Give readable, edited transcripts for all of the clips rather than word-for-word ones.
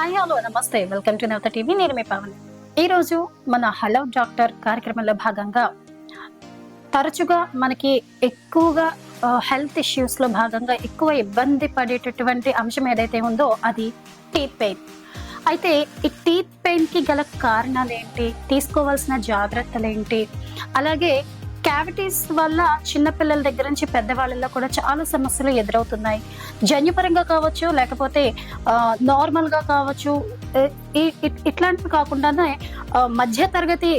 Hi hello నమస్తే, welcome to Navata TV. నేను మీ పవన్. ఈరోజు మన హలో డాక్టర్ కార్యక్రమంలో భాగంగా తరచుగా మనకి ఎక్కువగా హెల్త్ ఇష్యూస్ లో భాగంగా ఎక్కువ ఇబ్బంది పడేటటువంటి అంశం ఏదైతే ఉందో అది టీత్ పెయిన్. అయితే ఈ టీత్ పెయిన్ కి గల కారణాలు ఏంటి, తీసుకోవాల్సిన జాగ్రత్తలు ఏంటి, అలాగే క్యావిటీస్ వల్ల చిన్నపిల్లల దగ్గర నుంచి పెద్దవాళ్ళలో కూడా చాలా సమస్యలు ఎదురవుతున్నాయి. జన్యుపరంగా కావచ్చు, లేకపోతే నార్మల్ గా కావచ్చు. ఇట్లాంటివి కాకుండానే మధ్య తరగతి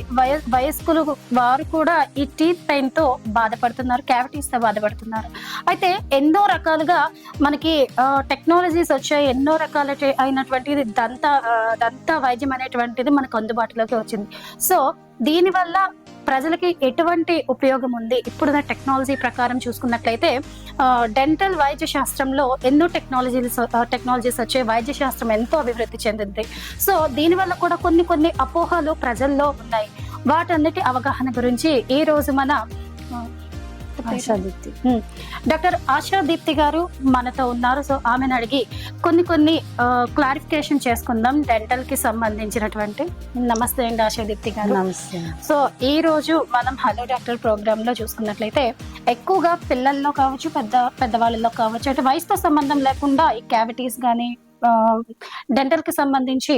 వయస్కులు వారు కూడా ఈ టీత్ పెయిన్ తో బాధపడుతున్నారు, క్యావిటీస్ తో బాధపడుతున్నారు. అయితే ఎన్నో రకాలుగా మనకి టెక్నాలజీస్ వచ్చాయి, ఎన్నో రకాల అయినటువంటిది దంత వైద్యం అనేటువంటిది మనకు అందుబాటులోకి వచ్చింది. సో దీనివల్ల ప్రజలకి ఎటువంటి ఉపయోగం ఉంది? ఇప్పుడున్న టెక్నాలజీ ప్రకారం చూసుకున్నట్లయితే డెంటల్ వైద్య శాస్త్రంలో ఎన్నో టెక్నాలజీస్ వచ్చే వైద్య శాస్త్రం ఎంతో అభివృద్ధి చెందింది. సో దీనివల్ల కూడా కొన్ని అపోహలు ప్రజల్లో ఉన్నాయి. వాటన్నిటి అవగాహన గురించి ఈ రోజు మన డాక్టర్ ఆశా దీప్తి గారు మనతో ఉన్నారు. సో ఆమెను అడిగి కొన్ని క్లారిఫికేషన్ చేసుకుందాం డెంటల్ కి సంబంధించినటువంటి. నమస్తే అండి ఆశా దీప్తి గారు. నమస్తే. సో ఈ రోజు మనం హలో డాక్టర్ ప్రోగ్రామ్ లో చూసుకున్నట్లయితే ఎక్కువగా పిల్లల్లో కావచ్చు, పెద్దవాళ్ళలో కావచ్చు, అంటే వయసుతో సంబంధం లేకుండా ఈ క్యావిటీస్ గానీ డెంటల్ కి సంబంధించి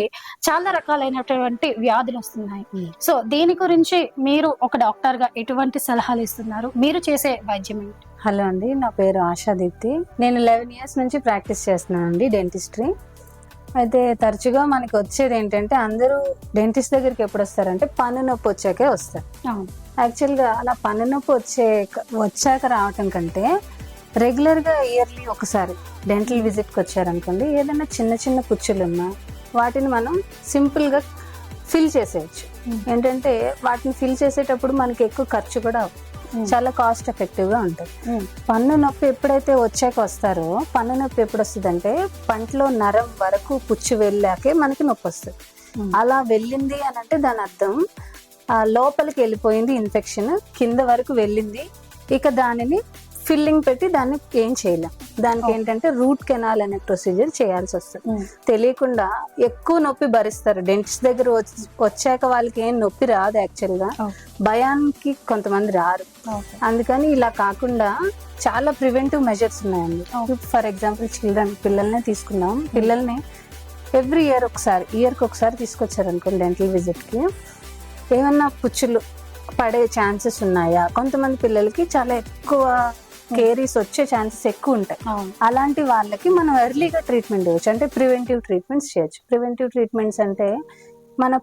చాలా రకాలైనటువంటి వ్యాధులు వస్తున్నాయి. సో దీని గురించి మీరు ఒక డాక్టర్ గా ఎటువంటి సలహాలు ఇస్తున్నారు? మీరు చేసే వైద్యం ఏంటి? హలో అండి, నా పేరు ఆశా దీప్తి. నేను 11 years నుంచి ప్రాక్టీస్ చేస్తున్నానండి డెంటిస్ట్రీ. అయితే తరచుగా మనకి వచ్చేది ఏంటంటే, అందరూ డెంటిస్ట్ దగ్గరికి ఎప్పుడు వస్తారంటే పన్ను నొప్పి వచ్చాకే వస్తారు. యాక్చువల్గా అలా పన్ను నొప్పి వచ్చాక రావటం కంటే రెగ్యులర్ గా ఇయర్లీ ఒకసారి డెంటల్ విజిట్ కి వచ్చారనుకోండి, ఏదైనా చిన్న పుచ్చులు ఉన్నా వాటిని మనం సింపుల్ గా ఫిల్ చేసేయచ్చు. ఏంటంటే వాటిని ఫిల్ చేసేటప్పుడు మనకి ఎక్కువ ఖర్చు కూడా చాలా కాస్ట్ ఎఫెక్టివ్ గా ఉంటుంది. పన్ను నొప్పి ఎప్పుడైతే వచ్చాక వస్తారో, పన్ను నొప్పి ఎప్పుడు వస్తుంది అంటే పంటలో నరం వరకు పుచ్చు వెళ్ళాకే మనకి నొప్పి వస్తుంది. అలా వెళ్ళింది అని అంటే దాని అర్థం లోపలికి వెళ్ళిపోయింది, ఇన్ఫెక్షన్ కింద వరకు వెళ్ళింది. ఇక దానిని ఫిల్లింగ్ పెట్టి దాన్ని ఏం చేయలేం. దానికి ఏంటంటే రూట్ కెనాల్ అనే ప్రొసీజర్ చేయాల్సి వస్తుంది. తెలియకుండా ఎక్కువ నొప్పి భరిస్తారు. డెంటిస్ట్ దగ్గర వచ్చాక వాళ్ళకి ఏం నొప్పి రాదు. యాక్చువల్ గా భయానికి కొంతమంది రారు. అందుకని ఇలా కాకుండా చాలా ప్రివెంటివ్ మెజర్స్ ఉన్నాయండి. ఫర్ ఎగ్జాంపుల్ పిల్లల్ని తీసుకున్నాం. పిల్లల్ని ఎవ్రీ ఇయర్కి ఒకసారి తీసుకొచ్చారు అనుకోండి డెంటల్ విజిట్ కి, ఏమన్నా పుచ్చులు పడే ఛాన్సెస్ ఉన్నాయా? కొంతమంది పిల్లలకి చాలా ఎక్కువ కేరీస్ వచ్చే ఛాన్సెస్ ఎక్కువ ఉంటాయి. అలాంటి వాళ్ళకి మనం ఎర్లీగా ట్రీట్మెంట్ ఇవ్వచ్చు, అంటే ప్రివెంటివ్ ట్రీట్మెంట్స్ చేయొచ్చు. ప్రివెంటివ్ ట్రీట్మెంట్స్ అంటే మన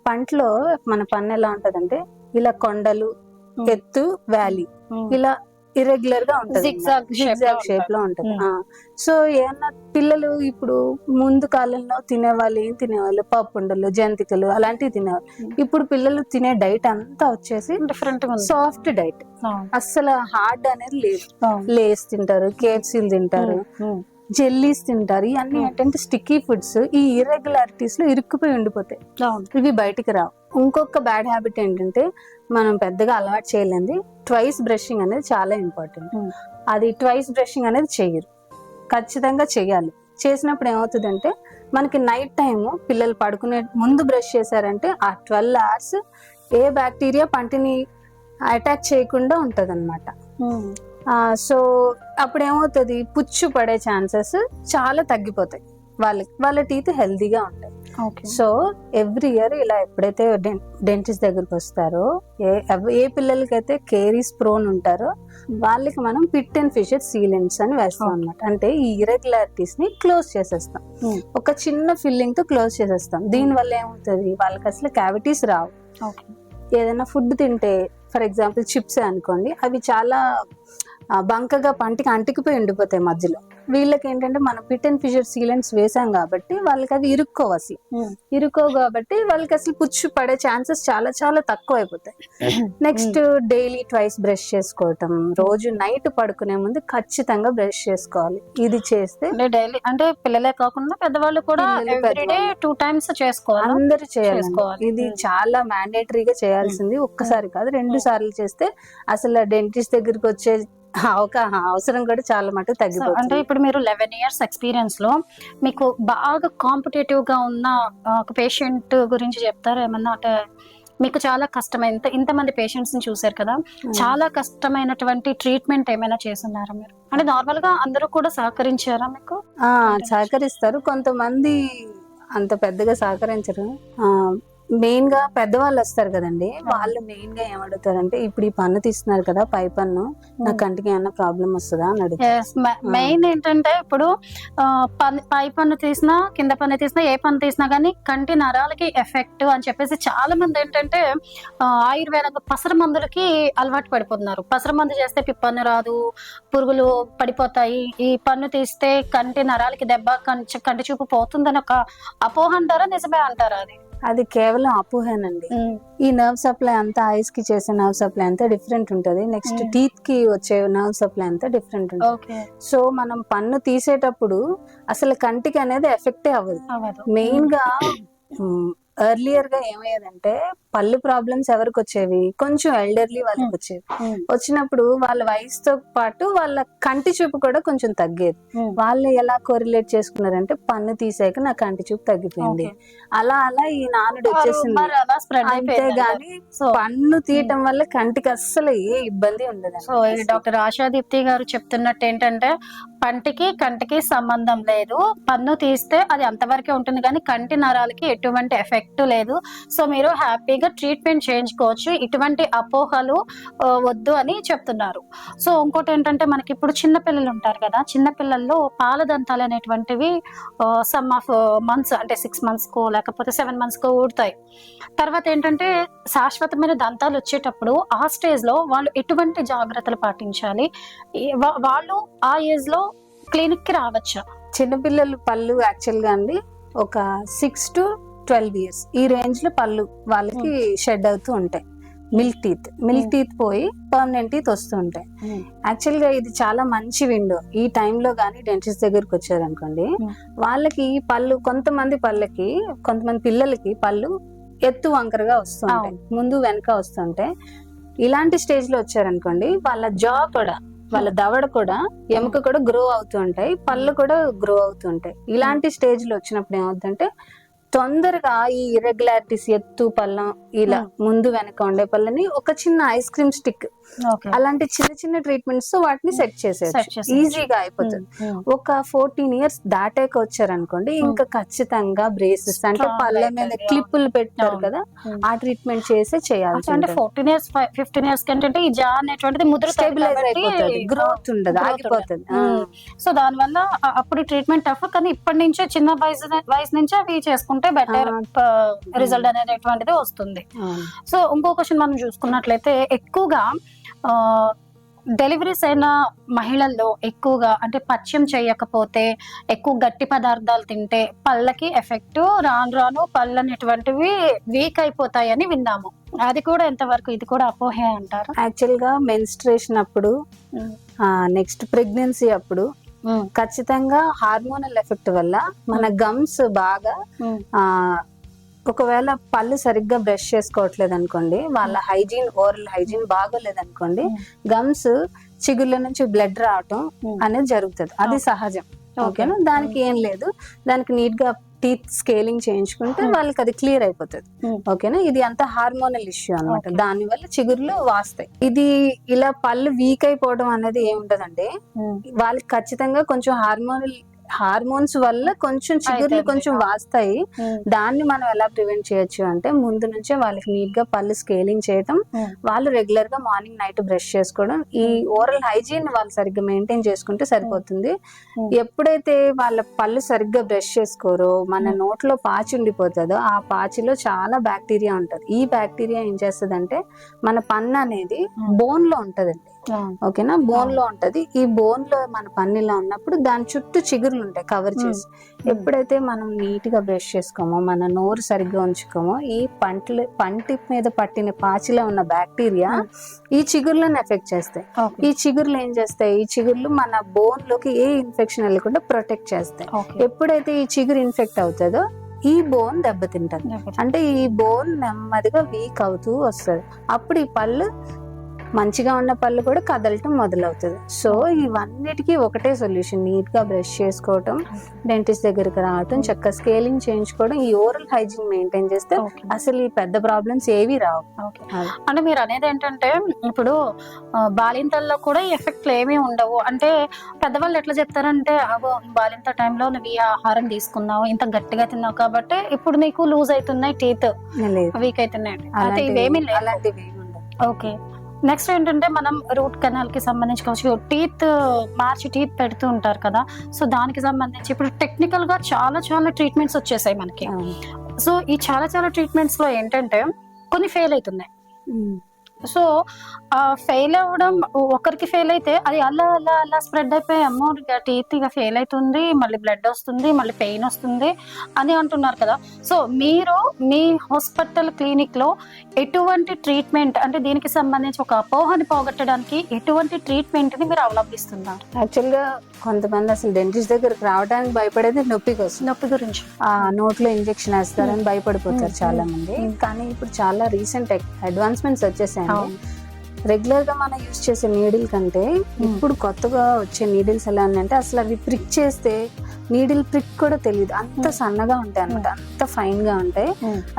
పన్ను ఎలా ఉంటదంటే ఇలా కొండలు, ఎత్తు, వ్యాలీ, ఇలా ఇర్రెగ్యులర్ గా ఉంటుంది, జిగ్జాగ్ షేప్ లో ఉంటుంది. సో ఏమన్నా పిల్లలు ఇప్పుడు ముందు కాలంలో తినేవాళ్ళు ఏం తినేవాళ్ళు? పప్పుండలు, జంతికలు అలాంటివి తినేవాళ్ళు. ఇప్పుడు పిల్లలు తినే డైట్ అంతా వచ్చేసి డిఫరెంట్ సాఫ్ట్ డైట్, అస్సలు హార్డ్ అనేది లేదు. లేస్ తింటారు, కేఎఫ్సీలు తింటారు, జెల్లీస్ తింటారు. ఇవన్నీ ఏంటంటే స్టిక్కీ ఫుడ్స్. ఈ ఇర్రెగ్యులారిటీస్ లో ఇరుక్కుపోయి ఉండిపోతాయి, ఇవి బయటికి రావు. ఇంకొక బ్యాడ్ హ్యాబిట్ ఏంటంటే మనం పెద్దగా అలవాటు చేయలేంది ట్వైస్ బ్రషింగ్ అనేది చాలా ఇంపార్టెంట్. అది ట్వైస్ బ్రషింగ్ అనేది చెయ్యరు, ఖచ్చితంగా చెయ్యాలి. చేసినప్పుడు ఏమవుతుందంటే మనకి నైట్ టైం పిల్లలు పడుకునే ముందు బ్రష్ చేశారంటే ఆ 12 hours ఏ బ్యాక్టీరియా పంటిని అటాక్ చేయకుండా ఉంటది అనమాట. సో అప్పుడు ఏమవుతుంది, పుచ్చు పడే ఛాన్సెస్ చాలా తగ్గిపోతాయి. వాళ్ళ టీత్ హెల్దీగా ఉంటాయి. సో ఎవ్రీ ఇయర్ ఇలా ఎప్పుడైతే డెంటిస్ట్ దగ్గరికి వస్తారో, ఏ పిల్లలకైతే కేరీస్ ప్రోన్ ఉంటారో వాళ్ళకి మనం పిట్ అండ్ ఫిషర్ సీలెంట్స్ అని వేస్తాం అనమాట. అంటే ఈ ఇర్రెగ్యులారిటీస్ ని క్లోజ్ చేసేస్తాం, ఒక చిన్న ఫిల్లింగ్ తో క్లోజ్ చేసేస్తాం. దీని వల్ల ఏమవుతుంది, వాళ్ళకి అసలు క్యావిటీస్ రావు. ఏదైనా ఫుడ్ తింటే, ఫర్ ఎగ్జాంపుల్ చిప్స్ అనుకోండి, అవి చాలా బంకగా పంటికి అంటికిపోయి ఉండిపోతాయి మధ్యలో. వీళ్ళకి ఏంటంటే మనం పిట్ అండ్ ఫిషర్ సీలెంట్స్ వేసాం కాబట్టి వాళ్ళకి అవి ఇరుక్కోవు కాబట్టి వాళ్ళకి అసలు పుచ్చు పడే ఛాన్సెస్ చాలా చాలా తక్కువ అయిపోతాయి. నెక్స్ట్ డైలీ ట్వైస్ బ్రష్ చేసుకోవటం, రోజు నైట్ పడుకునే ముందు ఖచ్చితంగా బ్రష్ చేసుకోవాలి. ఇది చేస్తే డైలీ, అంటే పిల్లలే కాకుండా పెద్దవాళ్ళు కూడా 2 times చేసుకోవాలి, అందరూ చేయాలి. ఇది చాలా మ్యాండేటరీగా చేయాల్సింది. ఒక్కసారి కాదు 2 సార్లు చేస్తే అసలు డెంటిస్ట్ దగ్గరికి వచ్చే అవసరం కూడా చాలా మటుకు అంటే తగ్గిపోతుంది. ఇప్పుడు మీరు 11 years ఎక్స్పీరియన్స్ లో మీకు బాగా కాంపిటేటివ్ గా ఉన్న ఒక పేషెంట్ గురించి చెప్తారా ఏమన్నా? అంటే మీకు చాలా కష్టమైన ఇంతమంది పేషెంట్స్ ని చూసారు కదా, చాలా కష్టమైనటువంటి ట్రీట్మెంట్ ఏమైనా చేస్తున్నారా మీరు? అంటే నార్మల్ గా అందరూ కూడా సహకరించారా మీకు? సహకరిస్తారు, కొంతమంది అంత పెద్దగా సహకరించరు. మెయిన్ గా పెద్దవాళ్ళు వస్తారు కదండి, వాళ్ళు మెయిన్ గా ఏమడుగుతారంటే, ఇప్పుడు ఈ పన్ను తీస్తున్నారు కదా, పై పన్ను, నా కంటికి ఏమన్నా ప్రాబ్లం వస్తుందా అని అడుగుతారు. మెయిన్ ఏంటంటే ఇప్పుడు పై పన్ను తీసినా కింద పన్ను తీసినా ఏ పన్ను తీసినా గానీ కంటి నరాలకి ఎఫెక్ట్ అని చెప్పేసి చాలా మంది ఏంటంటే ఆయుర్వేద పసర మందులకి అలవాటు పడిపోతున్నారు. పసర మందు చేస్తే పిప్పన్ను రాదు, పురుగులు పడిపోతాయి, ఈ పన్ను తీస్తే కంటి నరాలకి దెబ్బ, కంటి చూపు పోతుందని ఒక అపోహ అంటారా, నిజమే అంటారా? అది కేవలం అపోహేనండి. ఈ నర్వ్ సప్లై అంతా, ఐస్ కి చేసే నర్వ్ సప్లై అంతా డిఫరెంట్ ఉంటది, నెక్స్ట్ టీత్ కి వచ్చే నర్వ్ సప్లై అంతా డిఫరెంట్ ఉంటది. సో మనం పన్ను తీసేటప్పుడు అసలు కంటికి అనేది ఎఫెక్టే అవ్వదు. మెయిన్ గా ఎర్లియర్ గా ఏమయ్యేదంటే, పళ్ళు ప్రాబ్లమ్స్ ఎవరికి వచ్చేవి, కొంచెం ఎల్డర్లీ వాళ్ళకి వచ్చేవి. వచ్చినప్పుడు వాళ్ళ వయసుతో పాటు వాళ్ళ కంటి చూపు కూడా కొంచెం తగ్గేది. వాళ్ళు ఎలా కోరిలేట్ చేసుకున్నారంటే, పన్ను తీసాక నా కంటి చూపు తగ్గిపోయింది, అలా ఈ నానుడు వచ్చేసింది. అంతేగాని పన్ను తీయటం వల్ల కంటికి అస్సలు ఏ ఇబ్బంది ఉండదు. సో డాక్టర్ ఆశాదీప్తి గారు చెప్తున్నట్టు ఏంటంటే, పంటికి కంటికి సంబంధం లేదు, పన్ను తీస్తే అది అంతవరకే ఉంటుంది కానీ కంటి నరాలకి ఎటువంటి ఎఫెక్ట్ లేదు. సో మీరు హ్యాపీగా ట్రీట్మెంట్ చేయించుకోవచ్చు, ఇటువంటి అపోహలు వద్దు అని చెప్తున్నారు. సో ఇంకోటి ఏంటంటే, మనకి ఇప్పుడు చిన్న పిల్లలు ఉంటారు కదా, చిన్న పిల్లల్లో పాల దంతాలు అనేటువంటివి సమ్ ఆఫ్ మంత్స్, అంటే 6 months కో లేకపోతే 7 months కో ఊడతాయి. తర్వాత ఏంటంటే శాశ్వతమైన దంతాలు వచ్చేటప్పుడు ఆ స్టేజ్ లో వాళ్ళు ఎటువంటి జాగ్రత్తలు పాటించాలి, వాళ్ళు ఆ ఏజ్ లో క్లినిక్ కి రావచ్చా? చిన్నపిల్లలు పళ్ళు యాక్చువల్ గా అండి ఒక 6 to 12 years ఈ రేంజ్ లో పళ్ళు వాళ్ళకి షెడ్ అవుతూ ఉంటాయి. మిల్క్ టీత్ పోయి పర్మనెంట్ టీత్ వస్తూ ఉంటాయి. యాక్చువల్ గా ఇది చాలా మంచి విండో. ఈ టైంలో గానీ డెంటిస్ట్ దగ్గరకు వచ్చారనుకోండి, వాళ్ళకి పళ్ళు, కొంతమంది పిల్లలకి పళ్ళు ఎత్తు వంకరగా వస్తుంటాయి, ముందు వెనక వస్తుంటాయి. ఇలాంటి స్టేజ్ లో వచ్చారనుకోండి, వాళ్ళ జా కూడా, వాళ్ళ దవడ కూడా, ఎముక కూడా గ్రో అవుతూ ఉంటాయి, పళ్ళు కూడా గ్రో అవుతూ ఉంటాయి. ఇలాంటి స్టేజ్ లో వచ్చినప్పుడు ఏమవుతుందంటే, తొందరగా ఈ ఇర్రెగ్యులారిటీస్, ఎత్తు పళ్ళం, ఇలా ముందు వెనక ఉండే పళ్ళని ఒక చిన్న ఐస్ క్రీమ్ స్టిక్, అలాంటి చిన్న ట్రీట్మెంట్స్ తో వాటిని సెట్ చేసేయచ్చు, ఈజీగా అయిపోతుంది. ఒక 14 years దాటాక వచ్చారనుకోండి, ఇంకా ఖచ్చితంగా బ్రేసెస్, అంటే పళ్ళ మీద క్లిప్పులు పెట్టారు కదా, ఆ ట్రీట్మెంట్ చేయాల్సి. అంటే 14 years 15 years కంటే ఈ జా అనేటువంటిది ముద్ర స్టెబిలైజ్ అయిపోతుంది, గ్రోత్ ఉండదు, ఆగిపోతుంది. సో దాని వల్ల అప్పుడు ట్రీట్మెంట్ టఫ్, కానీ ఇప్పటి నుంచే చిన్న వయసు నుంచే అవి చేసుకుంటే బెటర్ రిజల్ట్ అనేటువంటిది వస్తుంది. సో ఇంకో క్వశ్చన్ మనం చూసుకున్నట్లయితే, ఎక్కువగా డెలివరీస్ అయిన మహిళల్లో ఎక్కువగా, అంటే పథ్యం చేయకపోతే, ఎక్కువ గట్టి పదార్థాలు తింటే పళ్ళకి ఎఫెక్ట్, రాను పళ్ళు అనేటువంటివి వీక్ అయిపోతాయని విన్నాము. అది కూడా ఎంతవరకు, ఇది కూడా అపోహే అంటారు? యాక్చువల్ గా మెన్స్ట్రేషన్ అప్పుడు, నెక్స్ట్ ప్రెగ్నెన్సీ అప్పుడు ఖచ్చితంగా హార్మోనల్ ఎఫెక్ట్ వల్ల మన గమ్స్ బాగా, ఒకవేళ పళ్ళు సరిగ్గా బ్రష్ చేసుకోవట్లేదు అనుకోండి, వాళ్ళ ఓరల్ హైజీన్ బాగోలేదు అనుకోండి, గమ్స్ చిగుళ్ళ నుంచి బ్లడ్ రావటం అనేది జరుగుతుంది. అది సహజం, ఓకేనా? దానికి ఏం లేదు, దానికి నీట్ గా టీత్ స్కేలింగ్ చేయించుకుంటే వాళ్ళకి అది క్లియర్ అయిపోతుంది, ఓకేనా? ఇది అంతా హార్మోనల్ ఇష్యూ అనమాట, దాని వల్ల చిగుర్లు వాస్తాయి. ఇది ఇలా పళ్ళు వీక్ అయిపోవడం అనేది ఏముంటదండి, వాళ్ళకి ఖచ్చితంగా కొంచెం హార్మోన్స్ వల్ల కొంచెం చిగుర్లు కొంచెం వాస్తాయి. దాన్ని మనం ఎలా ప్రివెంట్ చేయొచ్చు అంటే, ముందు నుంచే వాళ్ళకి నీట్ గా పళ్ళు స్కేలింగ్ చేయటం, వాళ్ళు రెగ్యులర్ గా మార్నింగ్ నైట్ బ్రష్ చేసుకోవడం, ఈ ఓరల్ హైజీన్ వాళ్ళు సరిగ్గా మెయింటైన్ చేసుకుంటే సరిపోతుంది. ఎప్పుడైతే వాళ్ళ పళ్ళు సరిగ్గా బ్రష్ చేసుకోరో, మన నోట్లో పాచి ఉండిపోతుందో, ఆ పాచిలో చాలా బ్యాక్టీరియా ఉంటది. ఈ బ్యాక్టీరియా ఏం చేస్తదంటే, మన పన్ను అనేది బోన్ లో ఉంటదండి, ఓకేనా? బోన్ లో ఉంటది. ఈ బోన్ లో మన పన్నులా ఉన్నప్పుడు దాని చుట్టూ చిగుర్లు ఉంటాయి కవర్ చేసి. ఎప్పుడైతే మనం నీట్ గా బ్రష్ చేసుకోమో, మన నోరు సరిగ్గా ఉంచుకోమో, ఈ పంటి మీద పట్టిన పాచిలో ఉన్న బ్యాక్టీరియా ఈ చిగుర్లను ఎఫెక్ట్ చేస్తాయి. ఈ చిగుర్లు ఏం చేస్తాయి, ఈ చిగుర్లు మన బోన్ లోకి ఏ ఇన్ఫెక్షన్ వెళ్ళకుండా ప్రొటెక్ట్ చేస్తాయి. ఎప్పుడైతే ఈ చిగురు ఇన్ఫెక్ట్ అవుతుందో, ఈ బోన్ దెబ్బతింటది, అంటే ఈ బోన్ నెమ్మదిగా వీక్ అవుతూ వస్తుంది. అప్పుడు ఈ పళ్ళు మంచిగా ఉన్న పళ్ళు కూడా కదలటం మొదలవుతుంది. సో ఇవన్నిటికీ ఒకటే సొల్యూషన్, నీట్ గా బ్రష్ చేసుకోవటం, డెంటిస్ట్ దగ్గరికి రావటం, చక్కగా స్కేలింగ్ చేయించుకోవడం, ఈ ఓరల్ హైజీన్ మెయింటైన్ చేస్తే అసలు ఈ పెద్ద ప్రాబ్లమ్స్ ఏవి రావు. అంటే మీరు అనేది ఏంటంటే ఇప్పుడు బాలింతల్లో కూడా ఈ ఎఫెక్ట్లు ఏమీ ఉండవు అంటే పెద్దవాళ్ళు ఎట్లా చెప్తారంటే అగో బాలింత టైంలో నువ్వు ఈ ఆహారం తీసుకున్నావు, ఇంత గట్టిగా తిన్నావు కాబట్టి ఇప్పుడు నీకు లూజ్ అవుతున్నాయి, టీత్ వీక్ అవుతున్నాయి, అయితే ఇవేమీ అలాంటివి. ఓకే. నెక్స్ట్ ఏంటంటే మనం రూట్ కెనాల్ కి సంబంధించి కావచ్చు, టీత్ మార్చి టీత్ పెడుతూ ఉంటారు కదా, సో దానికి సంబంధించి ఇప్పుడు టెక్నికల్ గా చాలా చాలా ట్రీట్మెంట్స్ వచ్చేసాయి మనకి. సో ఈ చాలా చాలా ట్రీట్మెంట్స్ లో ఏంటంటే కొన్ని ఫెయిల్ అవుతున్నాయి. సో ఫెయిల్ అవ్వడం, ఒకరికి ఫెయిల్ అయితే అది అలా అలా అలా స్ప్రెడ్ అయిపోయి అమ్మో టీత్ ఇక ఫెయిల్ అవుతుంది, మళ్ళీ బ్లడ్ వస్తుంది, మళ్ళీ పెయిన్ వస్తుంది అని అంటున్నారు కదా. సో మీరు మీ హాస్పిటల్ క్లినిక్ లో ఎటువంటి ట్రీట్మెంట్ అంటే దీనికి సంబంధించి ఒక అపోహని పోగొట్టడానికి ఎటువంటి ట్రీట్మెంట్ ని మీరు అవలంబిస్తున్నారు? యాక్చువల్ గా కొంతమంది అసలు డెంటిస్ట్ దగ్గరకు రావడానికి భయపడేది నొప్పి కోసం, నొప్పి గురించి, ఆ నోట్లో ఇంజెక్షన్ వేస్తారని భయపడిపోతారు చాలా మంది. కానీ ఇప్పుడు చాలా రీసెంట్ అడ్వాన్స్మెంట్స్ వచ్చేసాయి. రెగ్యులర్ గా మనం యూజ్ చేసే నీడిల్ కంటే ఇప్పుడు కొత్తగా వచ్చే నీడిల్స్ ఎలా ఉన్నాయంటే అసలు అవి ప్రిక్ చేస్తే నీడిల్ ప్రిక్ కూడా తెలియదు, అంత సన్నగా ఉంటాయి అన్నమాట, అంత ఫైన్ గా ఉంటాయి.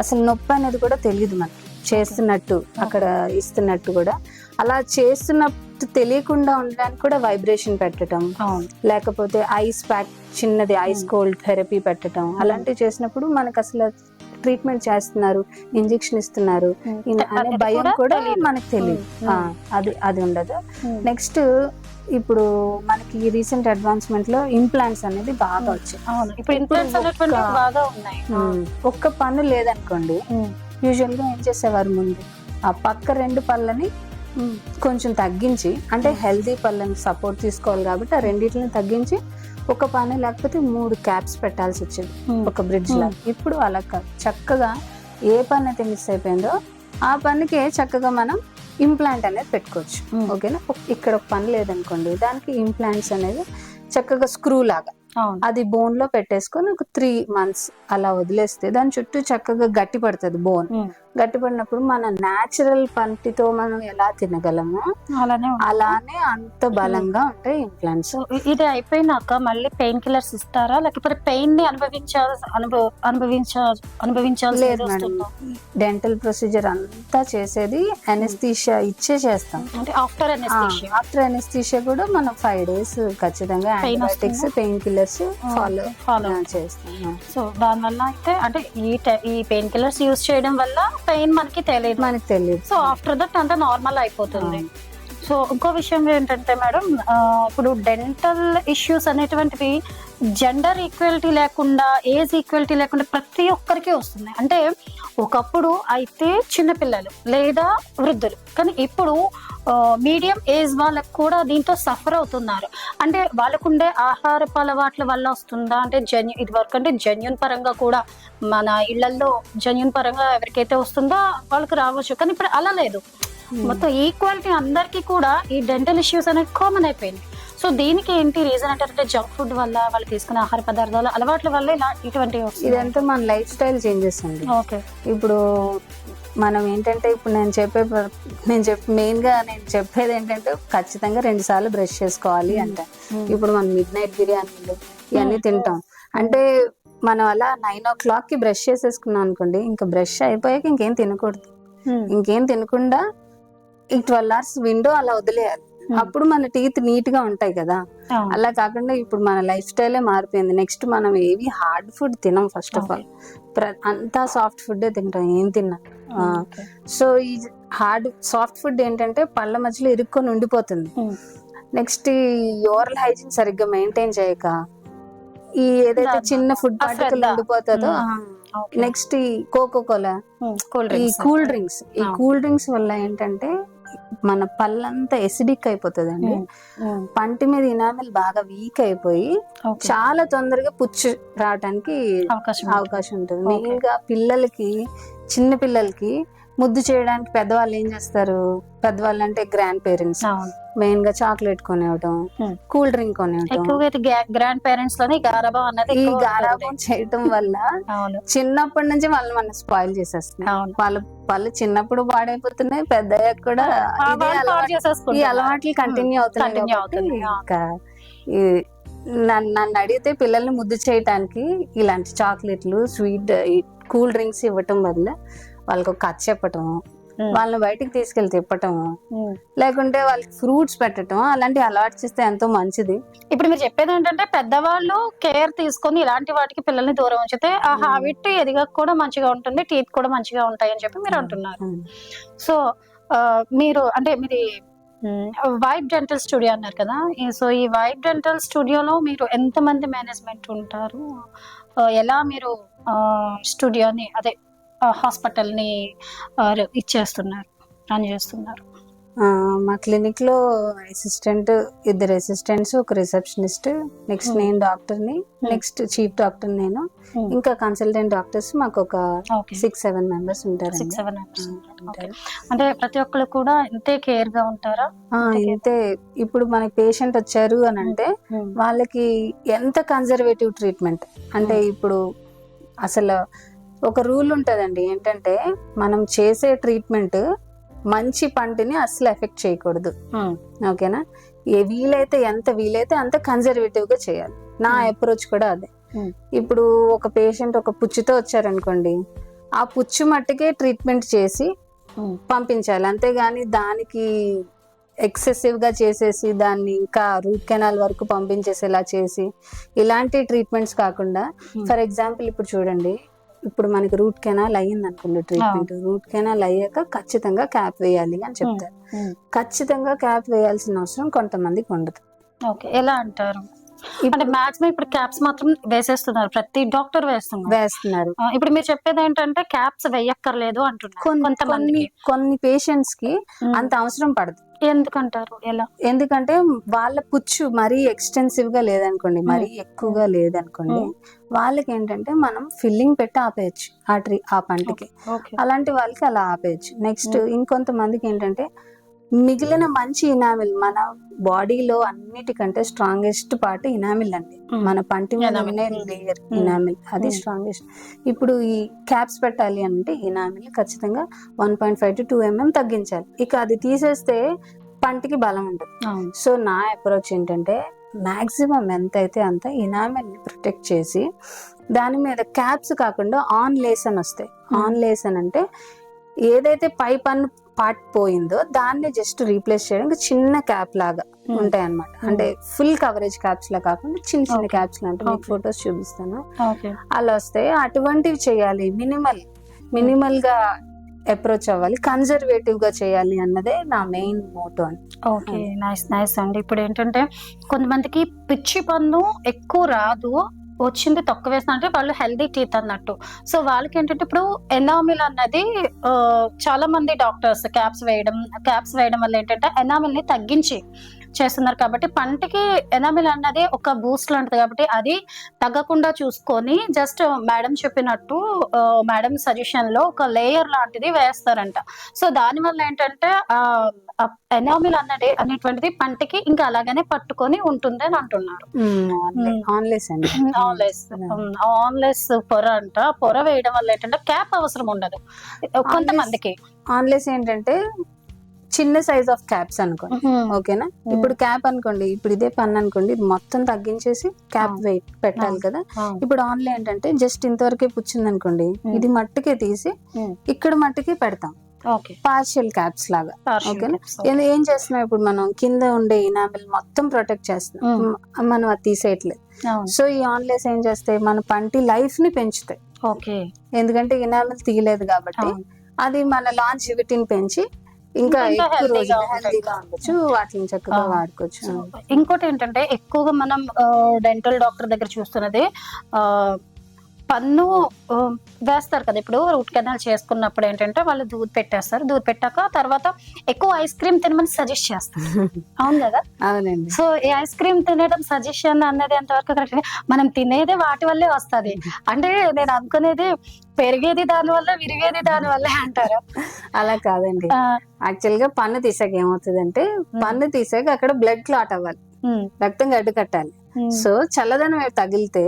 అసలు నొప్పి అనేది కూడా తెలియదు మనకి, చేస్తున్నట్టు అక్కడ ఇస్తున్నట్టు కూడా. అలా చేస్తున్నట్టు తెలియకుండా ఉండడానికి కూడా వైబ్రేషన్ పెట్టడం, లేకపోతే ఐస్ ప్యాక్ చిన్నది ఐస్ కోల్డ్ థెరపీ పెట్టడం, అలాంటివి చేసినప్పుడు మనకు అసలు ట్రీట్మెంట్ చేస్తున్నారు, ఇంజెక్షన్ ఇస్తున్నారు అనే భయం కూడా మనకు తెలియదు, అది ఉండదు. నెక్స్ట్ ఇప్పుడు మనకి రీసెంట్ అడ్వాన్స్మెంట్ లో ఇంప్లాంట్స్ అనేది బాగా వచ్చాయి. ఒక్క పన్ను లేదనుకోండి, యూజువల్ గా ఏం చేసేవారు ముందు ఆ పక్క 2 పళ్ళని కొంచెం తగ్గించి, అంటే హెల్దీ పళ్ళని సపోర్ట్ తీసుకోవాలి కాబట్టి ఆ రెండింటిని తగ్గించి ఒక పన్ను లేకపోతే 3 క్యాప్స్ పెట్టాల్సి వచ్చేది ఒక బ్రిడ్జ్ లా. ఇప్పుడు అలా కాదు, చక్కగా ఏ పన్ను అయితే మిస్ అయిపోయిందో ఆ పన్నుకే చక్కగా మనం ఇంప్లాంట్ అనేది పెట్టుకోవచ్చు. ఓకేనా, ఇక్కడ ఒక పన్ను లేదనుకోండి, దానికి ఇంప్లాంట్స్ అనేది చక్కగా స్క్రూ లాగా అది బోన్ లో పెట్టేసుకొని ఒక 3 months అలా వదిలేస్తే దాని చుట్టూ చక్కగా గట్టి పడుతుంది బోన్. గట్టి పడినప్పుడు మన న్యాచురల్ పంటితో మనం ఎలా తినగలమో అలానే అంత బలంగా ఉంటాయి ఇంప్లాంట్స్. ఇది అయిపోయినాక మళ్ళీ పెయిన్ కిల్లర్స్ ఇస్తారా, లేకపోతే పెయిన్ ని అనుభవించాలి? లేదు మేడం, డెంటల్ ప్రొసీజర్ అంతా చేసేది అనెస్థీషియా ఇచ్చే చేస్తాం. అంటే ఆఫ్టర్ అనెస్థీషియా కూడా మనం 5 days ఖచ్చితంగా యాంటీబయాటిక్స్, పెయిన్ కిల్లర్స్ ఫాలో చేస్తాం. సో దాని వల్ల అయితే అంటే ఈ పెయిన్ కిల్లర్స్ యూజ్ చేయడం వల్ల పెయిన్ మనకి తెలియదు. సో ఆఫ్టర్ దట్ అంతా నార్మల్ అయిపోతుంది. సో ఇంకో విషయం ఏంటంటే మేడం, ఇప్పుడు డెంటల్ ఇష్యూస్ అనేటువంటివి జెండర్ ఈక్వాలిటీ లేకుండా, ఏజ్ ఈక్వాలిటీ లేకుండా ప్రతి ఒక్కరికి వస్తుంది. అంటే ఒకప్పుడు అయితే చిన్నపిల్లలు లేదా వృద్ధులు, కానీ ఇప్పుడు మీడియం ఏజ్ వాళ్ళకు కూడా దీంతో సఫర్ అవుతున్నారు. అంటే వాళ్ళకుండే ఆహారపు అలవాట్ల వల్ల వస్తుందా అంటే ఇది వరకు అంటే జెన్యున్ పరంగా కూడా మన ఇళ్లలో జెన్యున్ పరంగా ఎవరికైతే వస్తుందో వాళ్ళకి రావచ్చు, కానీ ఇప్పుడు అలా లేదు. మొత్తం ఈక్వాలిటీ అందరికీ కూడా ఈ డెంటల్ ఇష్యూస్ అనేది కామన్ అయిపోయింది. సో దీనికి ఏంటి రీజన్ అంటే జంక్ ఫుడ్ వల్ల, వాళ్ళు తీసుకునే ఆహార పదార్థాల అలవాట్ల వల్ల ఇలా ఇటువంటి ఇదంతా మన లైఫ్ స్టైల్ చేంజెస్ అండి. ఓకే, ఇప్పుడు మనం ఏంటంటే ఇప్పుడు నేను మెయిన్ గా నేను చెప్పేది ఏంటంటే ఖచ్చితంగా 2 సార్లు బ్రష్ చేసుకోవాలి అంట. ఇప్పుడు మనం మిడ్-నైట్ బిర్యానీలు ఇవన్నీ తింటాం అంటే మనం అలా 9 o'clock కి బ్రష్ చేసేసుకున్నాం అనుకోండి, ఇంకా బ్రష్ అయిపోయాక ఇంకేం తినకూడదు. ఇంకేం తినకుండా 12 hours విండో అలా వదిలేయాలి. అప్పుడు మన టీత్ నీట్ గా ఉంటాయి కదా. అలా కాకుండా ఇప్పుడు మన లైఫ్ స్టైలే మారిపోయింది. నెక్స్ట్ మనం ఏవి హార్డ్ ఫుడ్ తినం, ఫస్ట్ ఆఫ్ ఆల్ అంతా సాఫ్ట్ ఫుడ్ తింటాం, ఏం తిన్నా. సో ఈ సాఫ్ట్ ఫుడ్ ఏంటంటే పళ్ళ మధ్యలో ఇరుక్కొని ఉండిపోతుంది. నెక్స్ట్ ఈ ఓరల్ హైజీన్ సరిగ్గా మెయింటైన్ చేయక ఈ ఏదైతే చిన్న ఫుడ్ పార్టికల్ ఉండిపోతుందో, నెక్స్ట్ ఈ కోకోకోలా, ఈ కూల్ డ్రింక్స్ వల్ల ఏంటంటే మన పళ్ళంతా ఎసిడిక్ అయిపోతుంది అండి. పంటి మీద ఇనామిల్ బాగా వీక్ అయిపోయి చాలా తొందరగా పుచ్చు రావడానికి అవకాశం ఉంటుంది. మెయిన్ గా చిన్న పిల్లలకి ముద్దు చేయడానికి పెద్దవాళ్ళు ఏం చేస్తారు, పెద్దవాళ్ళు అంటే గ్రాండ్ పేరెంట్స్, మెయిన్ గా చాక్లెట్ కొనివ్వటం, కూల్ డ్రింక్ కొనివ్వటం. ఎక్కువగా అయితే గ్రాండ్ పేరెంట్స్ లోనే గారాబం అన్నది ఈ ఎక్కువ గారాబం చేయటం వల్ల అవును చిన్నప్పటి నుంచి వాళ్ళని మనం స్పాయిల్ చేసేస్తున్నాం. అవును వాళ్ళు చిన్నప్పుడు పాడైపోతున్నాయి, పెద్దయ్యాక కూడా ఇదే వాళ్ళు పాడు అలవాటు, ఈ చేసేసుకుంటున్నారు. అలవాట్లు కంటిన్యూ అవుతున్నాయి. Continue కాబట్టి అవుతుంది. ఇంకా నన్ను అడిగితే పిల్లల్ని ముద్దు చేయటానికి ఇలాంటి చాక్లెట్లు, స్వీట్, కూల్ డ్రింక్స్ ఇవ్వటం వల్ల వాళ్ళకి ఒక కథ చెప్పటం, వాళ్ళని బయటికి తీసుకెళ్లి తిప్పటం, లేకుంటే వాళ్ళకి ఫ్రూట్స్ పెట్టడం, అలాంటి అలవాటు చేస్తే ఎంతో మంచిది. ఇప్పుడు మీరు చెప్పేది ఏంటంటే పెద్దవాళ్ళు కేర్ తీసుకొని ఇలాంటి వాటికి పిల్లల్ని దూరం ఉంచితే ఆ హ్యాబిట్ ఎదిగక కూడా మంచిగా ఉంటుంది, టీత్ కూడా మంచిగా ఉంటాయి అని చెప్పి మీరు అంటున్నారు. సో మీరు అంటే మీది వైబ్ డెంటల్ స్టూడియో అన్నారు కదా, సో ఈ వైబ్ డెంటల్ స్టూడియోలో మీరు ఎంతమంది మేనేజ్మెంట్ ఉంటారు, ఎలా మీరు స్టూడియోని అదే హాస్పిటల్ ని ఇచ్చేస్తున్నారు, రన్ చేస్తున్నారు? మా క్లినిక్ లో ఇద్దరు అసిస్టెంట్స్, ఒక రిసెప్షనిస్ట్, నెక్స్ట్ నేను డాక్టర్ని, నెక్స్ట్ చీఫ్ డాక్టర్ నేను, ఇంకా కన్సల్టెంట్ డాక్టర్స్ మాకు ఒక 6-7 మెంబర్స్ ఉంటారు. 6-7 మెంబర్స్. అంటే ప్రతి ఒక్కరు కూడా ఇంతే కేర్ గా ఉంటారా? ఇంతే. ఇప్పుడు మనకి పేషెంట్ వచ్చారు అని అంటే వాళ్ళకి ఎంత కన్జర్వేటివ్ ట్రీట్మెంట్ అంటే, ఇప్పుడు అసలు ఒక రూల్ ఉంటదండి, ఏంటంటే మనం చేసే ట్రీట్మెంట్ మంచి పంటిని అస్సలు ఎఫెక్ట్ చేయకూడదు. ఓకేనా? ఎంత వీలైతే అంత కన్జర్వేటివ్ గా చేయాలి. నా అప్రోచ్ కూడా అదే. ఇప్పుడు ఒక పేషెంట్ ఒక పుచ్చుతో వచ్చారనుకోండి, ఆ పుచ్చు మట్టుకే ట్రీట్మెంట్ చేసి పంపించాలి, అంతేగాని దానికి ఎక్సెసివ్ గా చేసేసి దాన్ని ఇంకా రూట్ కెనాల్ వరకు పంపించేసేలా చేసి ఇలాంటి ట్రీట్మెంట్స్ కాకుండా, ఫర్ ఎగ్జాంపుల్ ఇప్పుడు చూడండి, ఇప్పుడు మనకి రూట్ కెనాల్ అయ్యింది అనుకోండి, ట్రీట్మెంట్ రూట్ కెనాల్ అయ్యాక ఖచ్చితంగా క్యాప్ వేయాలి అని చెప్తారు. ఖచ్చితంగా క్యాప్ వేయాల్సిన అవసరం కొంతమందికి ఉండదు. ఓకే, ఎలా అంటారు? అంటే మాక్సిమం ఇప్పుడు క్యాప్స్ మాత్రం వేసేస్తున్నారు, ప్రతి డాక్టర్ వేస్తున్నారు. ఇప్పుడు మీరు చెప్పేది ఏంటంటే క్యాప్స్ వేయక్కర్లేదు అంటున్నారు. కొన్ని పేషెంట్స్ కి అంత అవసరం పడదు. ఎందుకంటారు? ఎలా? ఎందుకంటే వాళ్ళ పుచ్చు మరీ ఎక్స్టెన్సివ్ గా లేదనుకోండి, మరీ ఎక్కువగా లేదనుకోండి, వాళ్ళకి ఏంటంటే మనం ఫిల్లింగ్ పెట్టి ఆపేయచ్చు ఆ పంటికి. అలాంటి వాళ్ళకి అలా ఆపేయచ్చు. నెక్స్ట్ ఇంకొంతమందికి ఏంటంటే మిగిలిన మంచి ఇనామిల్, మన బాడీలో అన్నిటికంటే స్ట్రాంగెస్ట్ పార్ట్ ఇనామిల్ అండి. మన పంటి మీద ఉండే లేయర్ ఇనామిల్, అది స్ట్రాంగెస్ట్. ఇప్పుడు ఈ క్యాప్స్ పెట్టాలి అంటే ఇనామిల్ ఖచ్చితంగా 1.5 to 2 mm తగ్గించాలి. ఇక అది తీసేస్తే పంటికి బలం ఉంటుంది. సో నా అప్రోచ్ ఏంటంటే మాక్సిమం ఎంతైతే అంత ఇనామిల్ ని ప్రొటెక్ట్ చేసి, దాని మీద క్యాప్స్ కాకుండా ఆన్ లేస్ అని వస్తాయి. ఆన్ లేస్ అని అంటే ఏదైతే పై పన్ను పార్ట్ పోయిందో దాన్ని జస్ట్ రీప్లేస్ చేయడానికి చిన్న క్యాప్ లాగా ఉంటాయి అన్నమాట. అంటే ఫుల్ కవరేజ్ క్యాప్స్ లా కాకుండా చిన్న చిన్న క్యాప్స్ లా, అంటే మీకు ఫొటోస్ చూపిస్తాను, అలా వస్తాయి. అటువంటివి చేయాలి. మినిమల్ గా అప్రోచ్ అవ్వాలి, కన్జర్వేటివ్ గా చేయాలి అన్నదే నా మెయిన్ మోటో అని. ఓకే, నైస్ అండి. ఇప్పుడు ఏంటంటే కొంతమందికి పిచ్చి పన్ను ఎక్కువ రాదు, వచ్చింది తక్కువ వేసిన అంటే వాళ్ళు హెల్దీ టీత్ అన్నట్టు. సో వాళ్ళకి ఏంటంటే ఇప్పుడు ఎనామిల్ అన్నది చాలా మంది డాక్టర్స్ క్యాప్స్ వేయడం వల్ల ఏంటంటే ఎనామిల్ ని తగ్గించి చేస్తున్నారు. కాబట్టి పంటికి ఎనామిల్ అన్నది ఒక బూస్ట్ లాంటిది, కాబట్టి అది తగ్గకుండా చూసుకొని జస్ట్ మేడం చెప్పినట్టు మేడం సజెషన్ లో ఒక లేయర్ లాంటిది వేస్తారంట. సో దాని వల్ల ఏంటంటే ఎనామిల్ అనేటువంటిది పంటికి ఇంకా అలాగనే పట్టుకొని ఉంటుంది అని అంటున్నారు. ఆన్లెస్ పొర అంట. పొర వేయడం వల్ల ఏంటంటే క్యాప్ అవసరం ఉండదు కొంతమందికి. ఆన్లెస్ ఏంటంటే చిన్న సైజ్ ఆఫ్ క్యాప్స్ అనుకోండి, ఓకేనా? ఇప్పుడు క్యాప్ అనుకోండి, ఇప్పుడు ఇదే పన్ను అనుకోండి, ఇది మొత్తం తగ్గించేసి క్యాప్ పెట్టాలి కదా. ఇప్పుడు ఆన్లైన్ ఏంటంటే జస్ట్ ఇంతవరకే పుచ్చింది అనుకోండి, ఇది మట్టుకే తీసి ఇక్కడ మట్టుకే పెడతాం, పార్షియల్ క్యాప్స్ లాగా. ఓకేనా? ఏం చేస్తున్నాం, ఇప్పుడు మనం కింద ఉండే ఇనామిల్ మొత్తం ప్రొటెక్ట్ చేస్తున్నాం, మనం అది తీసేయట్లేదు. సో ఈ ఆన్లెస్ ఏం చేస్తాయి, మన పంటి లైఫ్ ని పెంచుతాయి. ఎందుకంటే ఇనామిల్ తీయలేదు కాబట్టి అది మన లాంజివిటీని పెంచి ఇంకా ఎక్కువ రోజులు హెల్తీగా ఉండొచ్చు, వాటిని చక్కగా వాడుకోవచ్చు. ఇంకోటి ఏంటంటే ఎక్కువగా మనం డెంటల్ డాక్టర్ దగ్గర చూస్తున్నది పన్ను వేస్తారు కదా, ఇప్పుడు రూట్ కెనాల్ చేసుకున్నప్పుడు ఏంటంటే వాళ్ళు దూద్ పెట్టేస్తారు, దూద్ పెట్టాక తర్వాత ఎక్కువ ఐస్ క్రీమ్ తినమని సజెస్ట్ చేస్తారు. అవును కదా. అవునండి. సో ఈ ఐస్ క్రీమ్ తినడం సజెషన్ అన్నది ఎంతవరకు కరెక్ట్? మనం తినేదే వాటి వల్లే వస్తది. అంటే నేను అనుకునేది పెరిగేది దాని వల్ల, విరిగేది దాని వల్లే అంటారు. అలా కాదండి. యాక్చువల్ గా పన్ను తీసాక ఏమవుతుందంటే, పన్ను తీసాక అక్కడ బ్లడ్ క్లాట్ అవ్వాలి, రక్తం గడ్డు కట్టాలి. సో చల్లదనం తగిలితే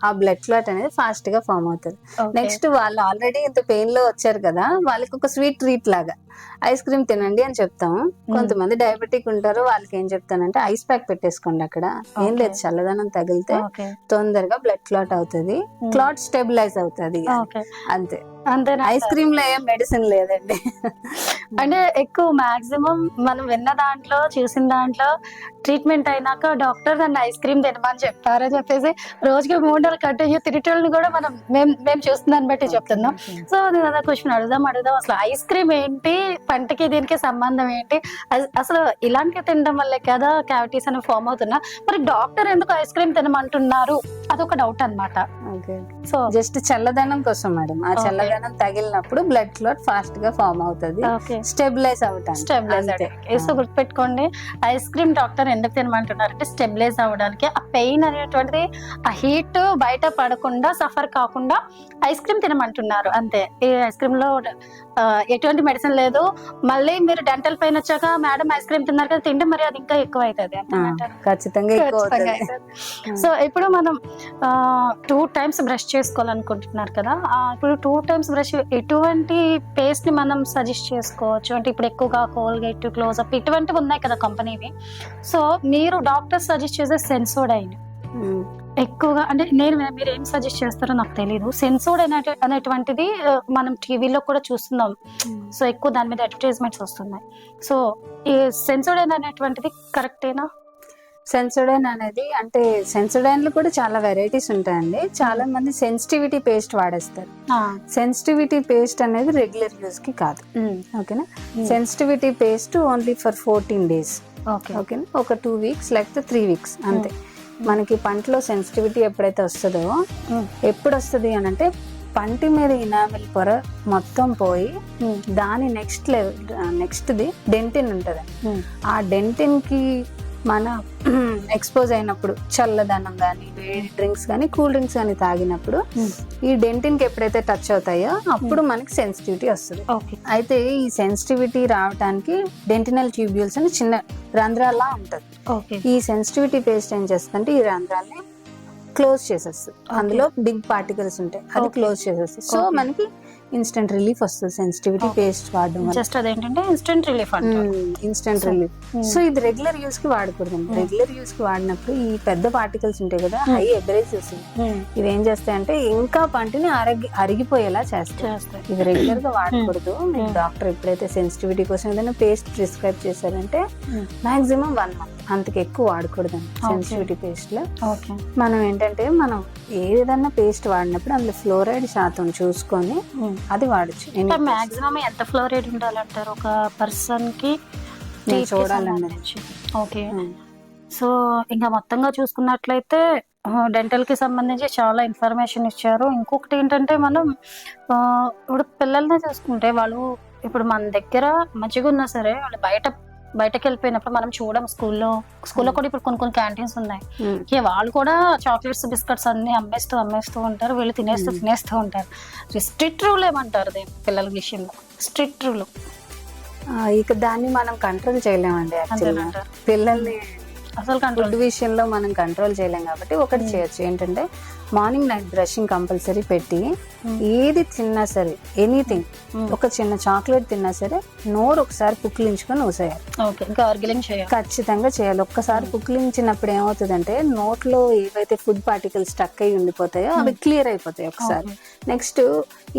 ఆ బ్లడ్ క్లాట్ అనేది ఫాస్ట్ గా ఫామ్ అవుతుంది. నెక్స్ట్ వాళ్ళు ఆల్రెడీ ఇంత పెయిన్ లో వచ్చారు కదా, వాళ్ళకి ఒక స్వీట్ ట్రీట్ లాగా ఐస్ క్రీమ్ తినండి అని చెప్తాము. కొంతమంది డయాబెటిక్ ఉంటారు, వాళ్ళకి ఏం చెప్తానంటే ఐస్ ప్యాక్ పెట్టేసుకోండి అక్కడ, ఏం లేదు చల్లదనం తగిలితే తొందరగా బ్లడ్ క్లాట్ అవుతుంది, క్లాట్ స్టెబిలైజ్ అవుతుంది, అంతే. ఐస్ క్రీమ్ లో ఏం మెడిసిన్ లేదండి. అంటే ఎక్కువ మాక్సిమం మనం విన్న దాంట్లో, చూసిన దాంట్లో ట్రీట్మెంట్ అయినాక డాక్టర్ నన్ను ఐస్ క్రీమ్ తినమని చెప్పారని చెప్పేసి రోజుకి 3 నెలలు కంటిన్యూ తినేటోళ్ళని కూడా మేము చూస్తుందాన్ని బట్టి చెప్తున్నాం. సో నేను అదే క్వశ్చన్ అడుగుదాం అసలు ఐస్ క్రీమ్ ఏంటి, పంటకి దీనికి సంబంధం ఏంటి, అసలు ఇలాంటివి తినడం వల్లే కదా క్యావిటీస్ అనేవి ఫామ్ అవుతున్నా, మరి డాక్టర్ ఎందుకు ఐస్ క్రీమ్ తినమంటున్నారు, అదొక డౌట్ అన్నమాట. సో జస్ట్ చల్లదనం కోసం మేడం, ఆ చల్లదనం తగిలినప్పుడు బ్లడ్ క్లాట్ ఫాస్ట్ గా ఫామ్ అవుతుంది, స్టెబిలైజ్ అవడానికి. సో గుర్తుపెట్టుకోండి, ఐస్ క్రీమ్ డాక్టర్ ఎందుకు తినమంటున్నారు అంటే స్టెబిలైజ్ అవ్వడానికి, ఆ పెయిన్ అనేటువంటిది, ఆ హీట్ బయట పడకుండా, సఫర్ కాకుండా ఐస్ క్రీమ్ తినమంటున్నారు అంతే. ఈ ఐస్ క్రీమ్ లో ఎటువంటి మెడిసిన్ లేదు. మళ్ళీ మీరు డెంటల్ పెయిన్ వచ్చాక మేడం ఐస్ క్రీమ్ తిన్నారు కదా, తింటే మరి అది ఇంకా ఎక్కువ అవుతుంది. ఖచ్చితంగా. సో ఇప్పుడు మనం 2 times బ్రష్ చేసుకోవాలనుకుంటున్నారు కదా, ఇప్పుడు 2 times బ్రష్ ఎటువంటి పేస్ట్ ని మనం సజెస్ట్ చేసుకోవచ్చు అంటే, ఇప్పుడు ఎక్కువగా కోల్గేట్, క్లోజప్ ఇటువంటివి ఉన్నాయి కదా కంపెనీవి. సో మీరు డాక్టర్ సజెస్ట్ చేసే సెన్సోడైన్ ఎక్కువగా అంటే మీరు ఏం సజెస్ట్ చేస్తారో నాకు తెలియదు. సెన్సోడ్ అనేటువంటిది మనం టీవీలో కూడా చూస్తున్నాం. సో ఎక్కువ దాని మీద అడ్వర్టైజ్మెంట్స్ వస్తున్నాయి. సో ఈ సెన్సోడైన్ అనేటువంటిది కరెక్టేనా? సెన్సోడైన్ అనేది అంటే సెన్సోడైన్ లో కూడా చాలా వెరైటీస్ ఉంటాయండి. చాలా మంది సెన్సిటివిటీ పేస్ట్ వాడేస్తారు. సెన్సిటివిటీ పేస్ట్ అనేది రెగ్యులర్ యూజ్ కి కాదు, ఓకేనా. Sensitivity paste only for 14 days, ఓకేనా. ఒక 2 weeks లేకపోతే 3 weeks అంతే. మనకి పంటలో సెన్సిటివిటీ ఎప్పుడైతే వస్తుందో, ఎప్పుడు వస్తుంది అని అంటే పంటి మీద ఇనామిల్ పొర మొత్తం పోయి దాని నెక్స్ట్ది డెంటిన్ ఉంటుంది. ఆ డెంటిన్ కి మన ఎక్స్పోజ్ అయినప్పుడు, చల్లదనం కానీ, వేడి డ్రింక్స్ కానీ, కూల్ డ్రింక్స్ కానీ తాగినప్పుడు ఈ డెంటిన్ కి ఎప్పుడైతే టచ్ అవుతాయో అప్పుడు మనకి సెన్సిటివిటీ వస్తుంది. అయితే ఈ సెన్సిటివిటీ రావడానికి డెంటినల్ ట్యూబ్యూల్స్ అని చిన్న రంధ్రాలా ఉంటది. ఈ సెన్సిటివిటీ పేస్ట్ ఏం చేస్తుందంటే ఈ రంధ్రాల్ని క్లోజ్ చేసేస్తుంది. అందులో బిగ్ పార్టికల్స్ ఉంటాయి, అది క్లోజ్ చేసేస్తుంది. సో మనకి ఇన్స్టెంట్ రిలీఫ్ వస్తుంది సెన్సిటివిటీ పేస్ట్ వాడడం వల్ల. జస్ట్ అదేంటంటే instant relief, instant relief. So ఇది రెగ్యులర్ యూస్ కి వాడకూడదు. రెగ్యులర్ యూస్ కి వాడినప్పుడు ఈ పెద్ద పార్టికల్స్ ఉంటాయి కదా, హై అబ్రేసివ్స్, ఇవి ఏం చేస్తాయంటే ఇంకా పంటిని అరిగిపోయేలా చేస్తాయి. ఇది రెగ్యులర్ గా వాడకూడదు. మీకు డాక్టర్ ఎప్పుడైతే సెన్సిటివిటీ కోసం ఏదైనా పేస్ట్ ప్రిస్క్రైబ్ చేశారంటే మాక్సిమం 1 month, అంతకు ఎక్కువ వాడకూడదండి సెన్సిటివిటీ పేస్ట్ లో. మనం ఏంటంటే మనం ఏదైనా పేస్ట్ వాడినప్పుడు అందులో ఫ్లోరైడ్ శాతం చూసుకొని అది వాడచ్చు. మాక్సిమం ఎంత ఫ్లోరైడ్ ఉండాలంటారు ఒక పర్సన్ కి చూడాలండి? ఓకే. సో ఇంకా మొత్తంగా చూసుకున్నట్లయితే డెంటల్ కి సంబంధించి చాలా ఇన్ఫర్మేషన్ ఇచ్చారు. ఇంకొకటి ఏంటంటే మనం ఇప్పుడు పిల్లల్ని చూసుకుంటే వాళ్ళు ఇప్పుడు మన దగ్గర మంచిగా ఉన్నా సరే వాళ్ళు బయటకు వెళ్ళిపోయినప్పుడు మనం చూడం. స్కూల్లో కూడా ఇప్పుడు కొన్ని క్యాంటీన్స్ ఉన్నాయి, వాళ్ళు కూడా చాక్లెట్స్, బిస్కెట్స్ అన్ని అమ్మేస్తూ ఉంటారు. వీళ్ళు తినేస్తూ ఉంటారు. స్ట్రిక్ట్ రూల్ ఏమంటారు పిల్లల విషయంలో? స్ట్రిక్ట్ రూల్ ఇక దాన్ని మనం కంట్రోల్ చేయలేమండి. పిల్లల్ని అసలు ఫుడ్ విషయంలో మనం కంట్రోల్ చేయలేం కాబట్టి ఒకటి చేయొచ్చు, ఏంటంటే మార్నింగ్ నైట్ బ్రషింగ్ కంపల్సరీ పెట్టి ఏది తిన్నా సరే, ఎనీథింగ్, ఒక చిన్న చాక్లెట్ తిన్నా సరే నోరు ఒకసారి పుక్కిలించుకొని ఊసేయాలి. ఖచ్చితంగా చేయాలి. ఒక్కసారి పుక్కిలించినప్పుడు ఏమవుతుందంటే నోట్లో ఏవైతే ఫుడ్ పార్టికల్స్ స్టక్ అయి ఉండిపోతాయో అవి క్లియర్ అయిపోతాయి ఒకసారి. నెక్స్ట్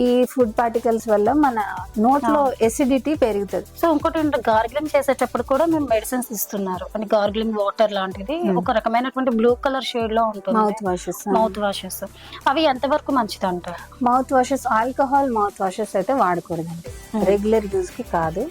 ఈ ఫుడ్ పార్టికల్స్ వల్ల మన నోట్లో ఎసిడిటీ పెరుగుతుంది. సో ఇంకోటి గార్గిలింగ్ చేసేటప్పుడు కూడా మేము మెడిసిన్స్ ఇస్తున్నారు, అంటే గార్గిలింగ్ వాటర్ లాంటిది ఒక రకమైనటువంటి బ్లూ కలర్ షేడ్ లో ఉంటుంది. మౌత్ వాషెస్ అవి ఎంతవరకు మంచిది అంటారు? Mouth washes, alcohol mouth washes అయితే వాడకూడదండి, రెగ్యులర్ యూజ్ కి కాదు.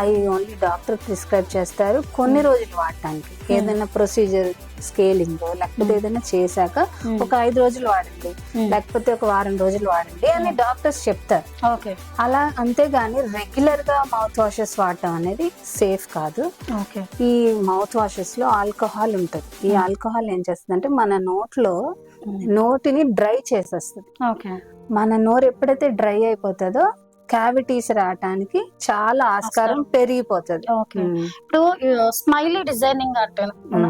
అవి ఓన్లీ డాక్టర్ ప్రిస్క్రైబ్ చేస్తారు కొన్ని రోజులు వాడటానికి. ఏదైనా ప్రొసీజర్ స్కేలింగ్ లేకపోతే ఏదైనా చేశాక ఒక 5 రోజులు వాడండి, లేకపోతే ఒక వారం రోజులు వాడండి అని డాక్టర్స్ చెప్తారు. ఓకే. అలా అంతేగాని రెగ్యులర్ గా మౌత్ వాషెస్ వాడటం అనేది సేఫ్ కాదు. ఓకే. ఈ మౌత్ వాషెస్ లో ఆల్కహాల్ ఉంటుంది. ఈ ఆల్కహాల్ ఏం చేస్తుందంటే మన నోటిని డ్రై చేసేస్తుంది. ఓకే. మన నోరు ఎప్పుడైతే డ్రై అయిపోతుందో క్యావిటీస్ రావటానికి చాలా ఆస్కారం పెరిగిపోతుంది. ఓకే. ఇప్పుడు స్మైలీ డిజైనింగ్ అంటే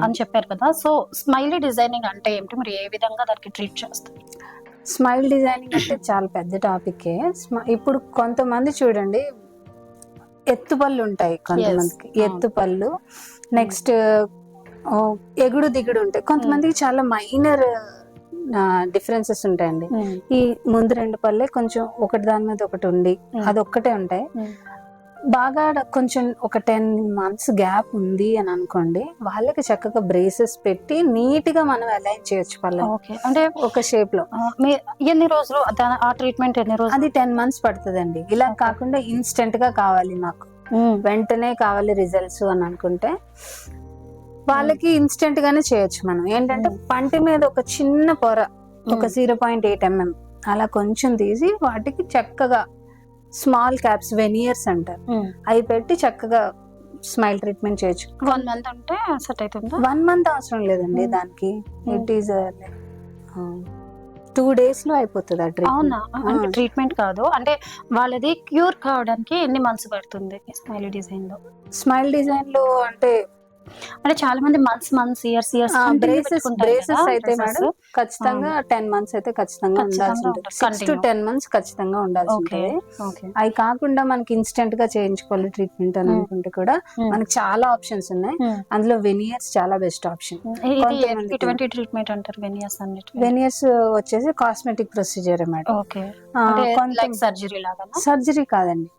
అని చెప్పారు కదా, సో స్మైలీ డిజైనింగ్ అంటే ఏమిటి, మీరు ఏ విధంగా దానికి ట్రీట్ చేస్తారు? స్మైల్ డిజైనింగ్ అంటే చాలా పెద్ద టాపికే. ఇప్పుడు కొంతమంది చూడండి ఎత్తుపళ్ళు ఉంటాయి, కొంతమందికి ఎత్తుపళ్ళు, నెక్స్ట్ ఎగుడు దిగుడు ఉంటాయి, కొంతమందికి చాలా మైనర్ డిఫరెన్సెస్ ఉంటాయండి. ఈ ముందు 2 పళ్ళే కొంచెం ఒకటి దాని మీద ఒకటి ఉండి అది ఒక్కటే ఉంటాయి. బాగా కొంచెం ఒక 10 months గ్యాప్ ఉంది అని అనుకోండి, వాళ్ళకి చక్కగా బ్రేసెస్ పెట్టి నీట్ గా మనం అలైన్ చేయొచ్చు పళ్ళు. అంటే ఒక షేప్ లో. ఎన్ని రోజులు ఆ ట్రీట్మెంట్, ఎన్ని రోజులు? అది 10 months పడుతుందండి. ఇలా కాకుండా ఇన్స్టెంట్ గా కావాలి, నాకు వెంటనే కావాలి రిజల్ట్స్ అని అనుకుంటే వాళ్ళకి ఇన్స్టెంట్ గానే చేయొచ్చు. మనం ఏంటంటే పంటి మీద ఒక చిన్న పొర, ఒక 0.8 mm అలా కొంచెం తీసి వాటికి చక్కగా స్మాల్ క్యాప్స్, వెనియర్స్ అంటారు, అవి పెట్టి చక్కగా స్మైల్ ట్రీట్మెంట్ చేయొచ్చు. 1 month అంటే సెట్ అవుతుందా? 1 month అవసరం లేదండి దానికి. ఇట్ ఈస్ 2 days లో అయిపోతుంది ఆ ట్రీట్మెంట్. ట్రీట్మెంట్ కాదు అంటే వాళ్ళది క్యూర్ కావడానికి ఎన్ని మంత్స్ పడుతుంది స్మైల్ డిజైన్ లో? స్మైల్ డిజైన్ లో అంటే చాలా మంది మంత్స్ ఇయర్స్ బ్రేసెస్ అయితే మేడం ఖచ్చితంగా 10 months అయితే ఖచ్చితంగా ఉండాల్సి ఉంటుంది. 6 to 10 months ఖచ్చితంగా ఉండాల్సి ఉంటుంది. అవి కాకుండా మనకి ఇన్స్టెంట్ గా చేయించుకోవాలి ట్రీట్మెంట్ అని అనుకుంటే కూడా మనకి చాలా ఆప్షన్స్ ఉన్నాయి. అందులో వెనియర్స్ చాలా బెస్ట్ ఆప్షన్. ఎటువంటి ట్రీట్మెంట్ అంటారు వెనియర్స్ అన్నిటి? వెనియర్స్ వచ్చేసి కాస్మెటిక్ ప్రొసీజర్ మేడం. సర్జరీ లాగా? సర్జరీ కాదండి.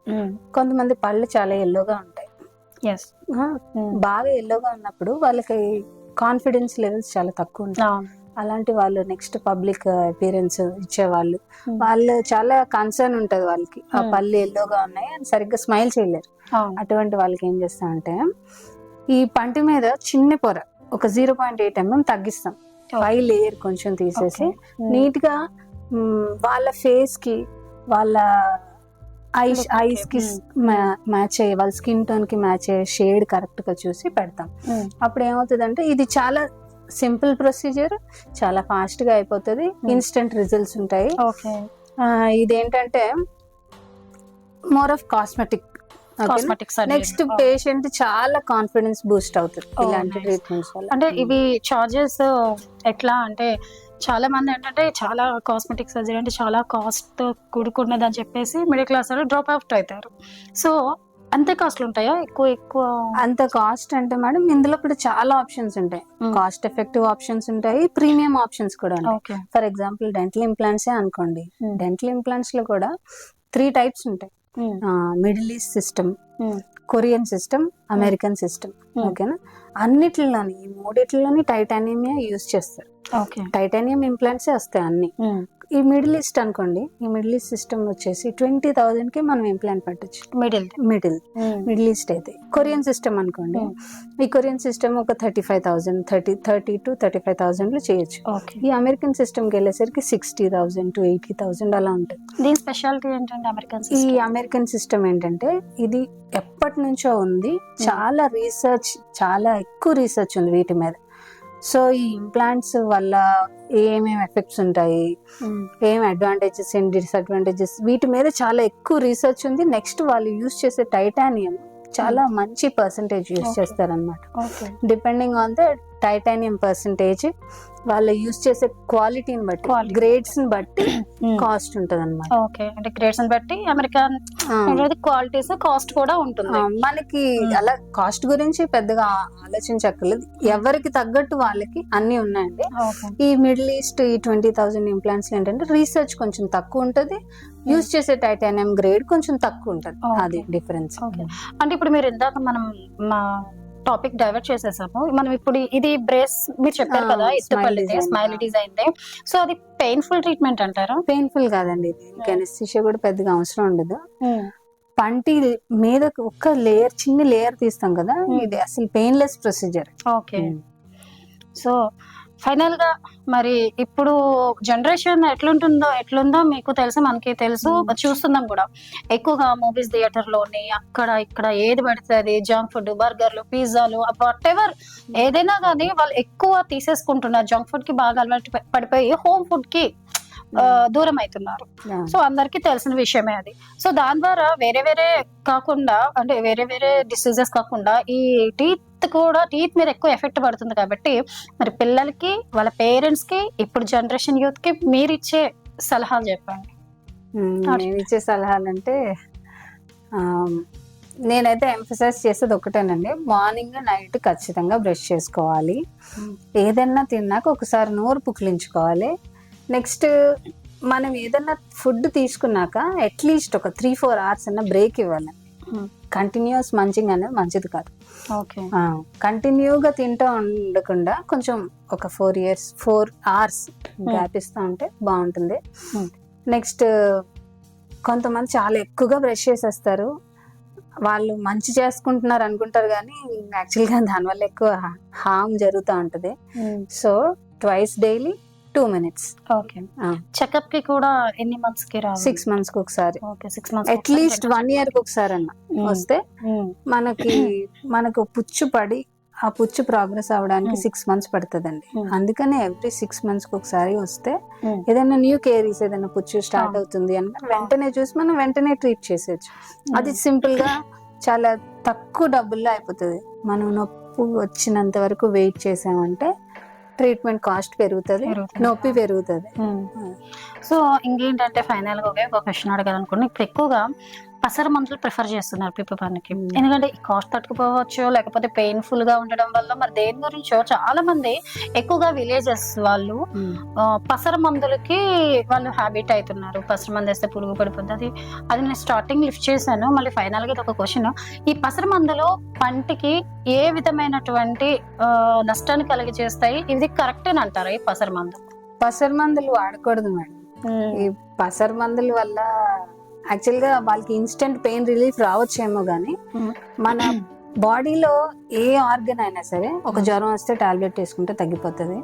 కొంతమంది పళ్ళు చాలా ఎల్లోగా ఉంటాయి. బాగా ఎల్లోగా ఉన్నప్పుడు వాళ్ళకి కాన్ఫిడెన్స్ లెవెల్స్ చాలా తక్కువ ఉంటాయి. అలాంటి వాళ్ళు నెక్స్ట్ పబ్లిక్ అపియరెన్స్ ఇచ్చేవాళ్ళు, వాళ్ళు చాలా కన్సర్న్ ఉంటది వాళ్ళకి, ఆ పళ్ళు ఎల్లోగా ఉన్నాయి అని సరిగ్గా స్మైల్ చేయలేరు. అటువంటి వాళ్ళకి ఏం చేస్తామంటే ఈ పంటి మీద చిన్న పొర ఒక 0.8 mm తగ్గిస్తాం, పై లేయర్ కొంచెం తీసేసి నీట్ గా వాళ్ళ ఫేస్ కి, వాళ్ళ ఐస్ కి మ్యాచ్ అయ్యే, వాళ్ళ స్కిన్ టోన్ కి మ్యాచ్ అయ్యే షేడ్ కరెక్ట్ గా చూసి పెడతాం. అప్పుడు ఏమవుతుంది, ఇది చాలా సింపుల్ ప్రొసీజర్, చాలా ఫాస్ట్ గా అయిపోతుంది, ఇన్స్టెంట్ రిజల్ట్స్ ఉంటాయి. ఇదేంటంటే more of cosmetic. Next patient చాలా కాన్ఫిడెన్స్ బూస్ట్ అవుతుంది ఇలాంటి ట్రీట్మెంట్స్ వల్ల. అంటే ఇవి చార్జెస్ ఎట్లా అంటే, చాలా మంది ఏంటంటే చాలా కాస్మెటిక్ సర్జరీ అంటే చాలా కాస్ట్ కూడుకున్నది అని చెప్పేసి మిడిల్ క్లాస్ వాళ్ళు డ్రాప్ అవుట్ అవుతారు. సో అంతే కాస్ట్లు ఉంటాయా? ఎక్కువ అంత కాస్ట్ అంటే మేడం ఇందులో కూడా చాలా ఆప్షన్స్ ఉంటాయి. కాస్ట్ ఎఫెక్టివ్ ఆప్షన్స్ ఉంటాయి, ప్రీమియం ఆప్షన్స్ కూడా ఉంటాయి. ఫర్ ఎగ్జాంపుల్ డెంటల్ ఇంప్లాంట్సే అనుకోండి, డెంటల్ ఇంప్లాంట్స్ లో కూడా 3 types ఉంటాయి. Middle east system, Korean system, American system. ఓకేనా? అన్నిట్లోని ఈ 3 టైటానియం యూజ్ చేస్తారు. టైటానియం ఇంప్లాంట్సే వస్తాయి అన్ని. ఈ మిడిల్ ఈస్ట్ అనుకోండి, ఈ మిడిల్ ఈస్ట్ సిస్టమ్ వచ్చేసి 20,000 కి మనం ఇంప్లాంట్ పెట్టచ్చు. మిడిల్ ఈస్ట్ అయితే. కొరియన్ సిస్టమ్ అనుకోండి, ఈ కొరియన్ సిస్టమ్ ఒక 35,000, 30 to 35,000 లో చేయొచ్చు. ఈ అమెరికన్ సిస్టమ్ కి వెళ్ళేసరికి 60,000 to 80,000 అలా ఉంటుంది. దీని స్పెషాలిటీ ఏంటంటే ఈ అమెరికన్ సిస్టమ్ ఏంటంటే ఇది ఎప్పటి నుంచో ఉంది, చాలా రీసెర్చ్, చాలా ఎక్కువ రీసెర్చ్ ఉంది వీటి మీద. సో ఈ ఇంప్లాంట్స్ వల్ల ఏమేమి ఎఫెక్ట్స్ ఉంటాయి, ఏం అడ్వాంటేజెస్, ఏం డిసడ్వాంటేజెస్, వీటి మీద చాలా ఎక్కువ రీసెర్చ్ ఉంది. నెక్స్ట్ వాళ్ళు యూజ్ చేసే టైటానియం చాలా మంచి పర్సంటేజ్ యూజ్ చేస్తారనమాట. Depending on the titanium percentage, వాళ్ళు యూజ్ చేసే క్వాలిటీని బట్టి, గ్రేడ్స్ ని బట్టి కాస్ట్ ఉంటది అనమాట. అంటే గ్రేడ్స్ ని బట్టి అమెరికన్ క్వాలిటీస్ కాస్ట్ కూడా ఉంటుంది. మనకి అలా కాస్ట్ గురించి పెద్దగా ఆలోచించక్కర్లేదు, ఎవరికి తగ్గట్టు వాళ్ళకి అన్ని ఉన్నాయండి. ఈ మిడిల్ ఈస్ట్ ఈ 20,000 ఇంప్లాంట్స్ ఏంటంటే రీసెర్చ్ కొంచెం తక్కువ ఉంటది, యూజ్ చేసే టైటానియం గ్రేడ్ కొంచెం తక్కువ ఉంటది, అది డిఫరెన్స్. అంటే ఇప్పుడు మీరు ఇందాక మనం టాపిక్ డైవర్ట్ చేసేసాము. మనం ఇప్పుడు ఇది బ్రేస్ మీరు చెప్పారు కదా, స్మైల్ డిజైన్, సో అది పెయిన్ఫుల్ ట్రీట్మెంట్ అంటారా? పెయిన్ఫుల్ కాదండి, అనెస్థీషియా కూడా పెద్దగా అవసరం ఉండదు. పంటి మీద ఒక లేయర్, చిన్న లేయర్ తీస్తాం కదా, ఇది అసలు painless procedure. Okay. So final గా మరి ఇప్పుడు జనరేషన్ ఎట్లుందో మీకు తెలుసు, మనకి తెలుసు, చూస్తున్నాం కూడా. ఎక్కువగా మూవీస్ థియేటర్ లోని అక్కడ ఇక్కడ ఏది పడితే అది జంక్ ఫుడ్, బర్గర్లు, పిజ్జాలు, వాట్ ఎవర్ ఏదైనా కానీ వాళ్ళు ఎక్కువ తీసేసుకుంటున్నారు. జంక్ ఫుడ్ కి బాగా అలవాటు పడిపోయి హోమ్ ఫుడ్ కి దూరం అవుతున్నారు. సో అందరికి తెలిసిన విషయమే అది. సో దాని ద్వారా వేరే వేరే కాకుండా, అంటే వేరే వేరే డిసీజెస్ కాకుండా ఈ టీత్ మీద ఎక్కువ ఎఫెక్ట్ పడుతుంది. కాబట్టి మరి పిల్లలకి, వాళ్ళ పేరెంట్స్ కి, ఇప్పుడు జనరేషన్ యూత్ కి మీరు ఇచ్చే సలహాలు చెప్పండి. నేను ఇచ్చే సలహాలు అంటే నేనైతే ఎంఫసైజ్ చేసేది ఒకటేనండి, మార్నింగ్ నైట్ ఖచ్చితంగా బ్రష్ చేసుకోవాలి. ఏదైనా తిన్నాక ఒకసారి నోరు పుక్కిలించుకోవాలి. నెక్స్ట్ మనం ఏదైనా ఫుడ్ తీసుకున్నాక అట్లీస్ట్ ఒక 3-4 hours అన్న బ్రేక్ ఇవ్వాలి. కంటిన్యూస్ మంచింగ్ అనేది మంచిది కాదు. కంటిన్యూగా తింటూ ఉండకుండా కొంచెం ఒక 4 hours గ్యాప్ ఇస్తూ ఉంటే బాగుంటుంది. నెక్స్ట్ కొంతమంది చాలా ఎక్కువగా బ్రష్ చేసేస్తారు, వాళ్ళు మంచి చేసుకుంటున్నారు అనుకుంటారు కానీ యాక్చువల్గా దానివల్ల ఎక్కువ హార్మ్ జరుగుతూ ఉంటుంది. So twice daily 2 minutes. Checkup కి కూడా ఎన్ని మంత్స్ కి రావాలి? 6 months కి ఒకసారి, 6 months అట్లీస్ట్ 1 year కి ఒకసారి అన్న వస్తే మనకు పుచ్చు పడి ఆ పుచ్చు ప్రోగ్రెస్ అవడానికి 6 months పడుతుందండి. అందుకనే ఎవ్రీ 6 months కి ఒకసారి వస్తే ఏదైనా న్యూ కేరీస్, ఏదైనా పుచ్చు స్టార్ట్ అవుతుంది అని వెంటనే చూసి మనం వెంటనే ట్రీట్ చేసేయచ్చు. అది సింపుల్ గా చాలా తక్కువ డబ్బుల్లో అయిపోతుంది. మనం నొప్పి వచ్చినంత వరకు వెయిట్ చేసామంటే ట్రీట్మెంట్ కాస్ట్ పెరుగుతుంది, నొప్పి పెరుగుతుంది. సో ఇంకేంటంటే ఫైనల్ గా ఒక క్వశ్చన్ అడగాలనుకున్నా, ఇప్పుడు ఎక్కువగా పసర మందులు ప్రిఫర్ చేస్తున్నారు పిప్పి పన్నుకి. ఎందుకంటే ఈ కాస్ట్ తట్టుకుపోవచ్చు, లేకపోతే పెయిన్ఫుల్ గా ఉండడం వల్ల, మరి దేని గురించో చాలా మంది ఎక్కువగా విలేజెస్ వాళ్ళు పసర మందులకి వాళ్ళు హ్యాబిట్ అవుతున్నారు. పసర మందు వేస్తే పురుగు పడిపోతుంది. అది నేను స్టార్టింగ్ లిఫ్ట్ చేశాను. మళ్ళీ ఫైనల్ గా ఇది ఒక క్వశ్చన్, ఈ పసర మందులు పంటికి ఏ విధమైనటువంటి నష్టాన్ని కలిగి చేస్తాయి? ఇది కరెక్ట్ అని అంటారా ఈ పసర మందు? పసర మందులు వాడకూడదు మేడం. ఈ పసర మందుల వల్ల యాక్చువల్ గా వాళ్ళకి ఇన్స్టెంట్ పెయిన్ రిలీఫ్ రావచ్చేమో గానీ, మన బాడీలో ఏ ఆర్గన్ అయినా సరే ఒక జ్వరం వస్తే టాబ్లెట్ వేసుకుంటే తగ్గిపోతుంది.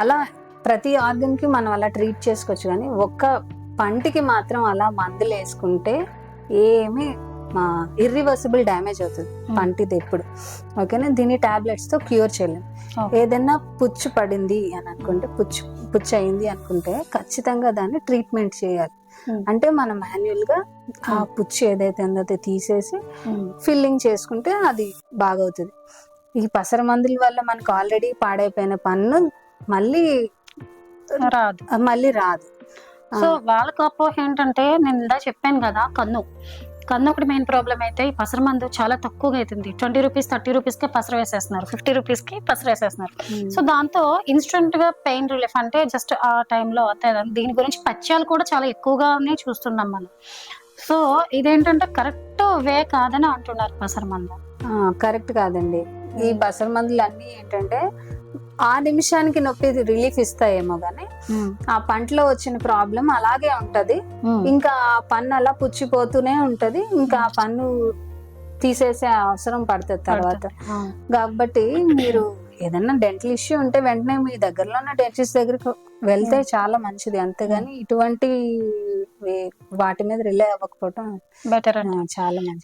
అలా ప్రతి ఆర్గన్ కి మనం అలా ట్రీట్ చేసుకోవచ్చు. కానీ ఒక్క పంటికి మాత్రం అలా మందులు వేసుకుంటే ఏమి ఇర్రివర్సిబుల్ డ్యామేజ్ అవుతుంది పంటిది ఎప్పుడు. ఓకేనా, దీన్ని టాబ్లెట్స్ తో క్యూర్ చేయలేము. ఏదైనా పుచ్చు పడింది అని అనుకుంటే, పుచ్చు అయింది అనుకుంటే ఖచ్చితంగా దాన్ని ట్రీట్మెంట్ చేయాలి. అంటే మనం మాన్యువల్ గా ఆ పుచ్చు ఏదైతే ఉందో తీసేసి ఫిల్లింగ్ చేసుకుంటే అది బాగవుతుంది. ఈ పసర మందుల వల్ల మనకు ఆల్రెడీ పాడైపోయిన పన్ను మళ్ళీ రాదు. సో వాళ్ళకి అపోహ ఏంటంటే, నేను ఇందా చెప్పాను కదా, కన్ను ఒకటి మెయిన్ ప్రాబ్లం అయితే ఈ పసర మందు చాలా తక్కువగా అవుతుంది. 20 రూపీస్ 30 రూపీస్ కి పసర వేసేస్తున్నారు, 50 రూపీస్ కి పసర వేసేస్తున్నారు. సో దాంతో ఇన్స్టెంట్ గా పెయిన్ రిలీఫ్, అంటే జస్ట్ ఆ టైంలో దీని గురించి పచ్యాలు కూడా చాలా ఎక్కువగానే చూస్తున్నాం మనం. సో ఇదేంటంటే కరెక్ట్ వే కాదని అంటున్నారు పసర మందు. కరెక్ట్ కాదండి. ఈ పసర మందులు అన్ని ఏంటంటే ఆ నిమిషానికి నొప్పి రిలీఫ్ ఇస్తాయేమో గానీ ఆ పంటలో వచ్చిన ప్రాబ్లం అలాగే ఉంటది. ఇంకా ఆ పన్ను అలా పుచ్చిపోతూనే ఉంటది. ఇంకా ఆ పన్ను తీసేసే అవసరం పడుతుంది తర్వాత. కాబట్టి మీరు ఏదన్నా డెంటల్ ఇష్యూ ఉంటే వెంటనే మీ దగ్గరలో ఉన్న డెంటిస్ట్ దగ్గరికి వెళ్తే చాలా మంచిది. అంతేగాని ఇటువంటి వాటి మీద రిలే అవ్వకపోవటం బెటర్, చాలా మంచిది.